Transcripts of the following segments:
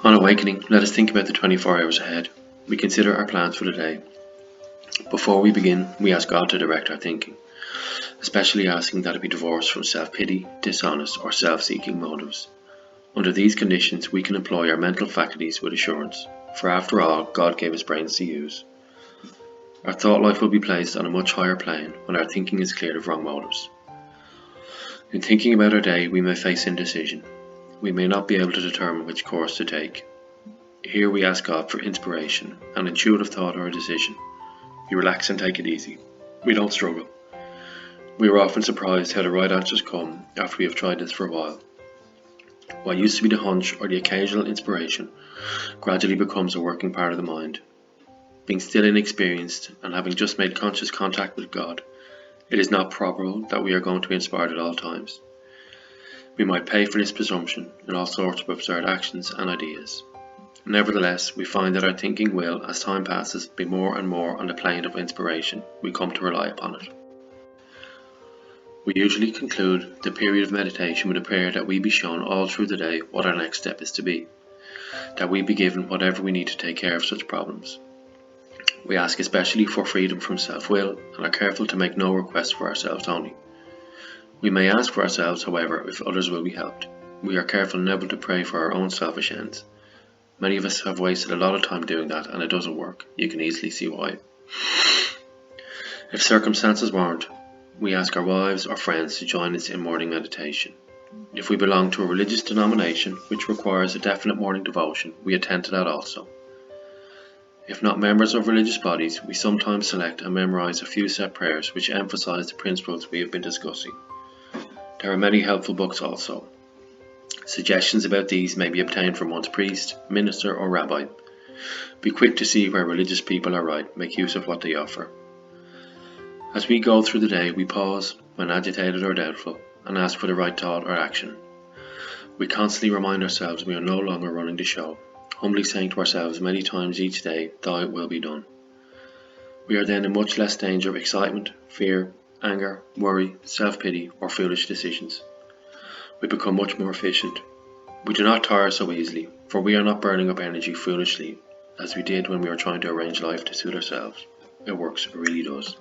On awakening, let us think about the 24 hours ahead. We consider our plans for the day. Before we begin, we ask God to direct our thinking, especially asking that it be divorced from self-pity, dishonest, or self-seeking motives. Under these conditions, we can employ our mental faculties with assurance, for after all, God gave us brains to use. Our thought life will be placed on a much higher plane when our thinking is cleared of wrong motives. In thinking about our day, we may face indecision. We may not be able to determine which course to take. Here we ask God for inspiration, an intuitive thought or a decision. We relax and take it easy. We don't struggle. We are often surprised how the right answers come after we have tried this for a while. What used to be the hunch or the occasional inspiration gradually becomes a working part of the mind. Being still inexperienced and having just made conscious contact with God, it is not probable that we are going to be inspired at all times. We might pay for this presumption in all sorts of absurd actions and ideas. Nevertheless, we find that our thinking will, as time passes, be more and more on the plane of inspiration. We come to rely upon it. We usually conclude the period of meditation with a prayer that we be shown all through the day what our next step is to be, that we be given whatever we need to take care of such problems. We ask especially for freedom from self-will and are careful to make no requests for ourselves only. We may ask for ourselves, however, if others will be helped. We are careful never to pray for our own selfish ends. Many of us have wasted a lot of time doing that, and it doesn't work. You can easily see why. If circumstances warrant, we ask our wives or friends to join us in morning meditation. If we belong to a religious denomination which requires a definite morning devotion, we attend to that also. If not members of religious bodies, we sometimes select and memorize a few set prayers which emphasize the principles we have been discussing. There are many helpful books also. Suggestions about these may be obtained from one's priest, minister, or rabbi. Be quick to see where religious people are right, make use of what they offer. As we go through the day, we pause when agitated or doubtful and ask for the right thought or action. We constantly remind ourselves we are no longer running the show, humbly saying to ourselves many times each day, "Thy will be done." We are then in much less danger of excitement, fear, anger, worry, self-pity, or foolish decisions. We become much more efficient. We do not tire so easily, for we are not burning up energy foolishly as we did when we were trying to arrange life to suit ourselves. It works, it really does.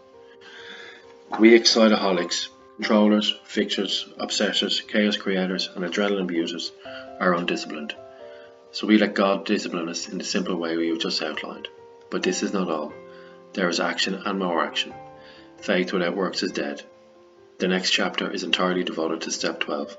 We excitaholics, controllers, fixers, obsessors, chaos creators, and adrenaline abusers are undisciplined. So we let God discipline us in the simple way we have just outlined. But this is not all. There is action and more action. Faith without works is dead. The next chapter is entirely devoted to step 12.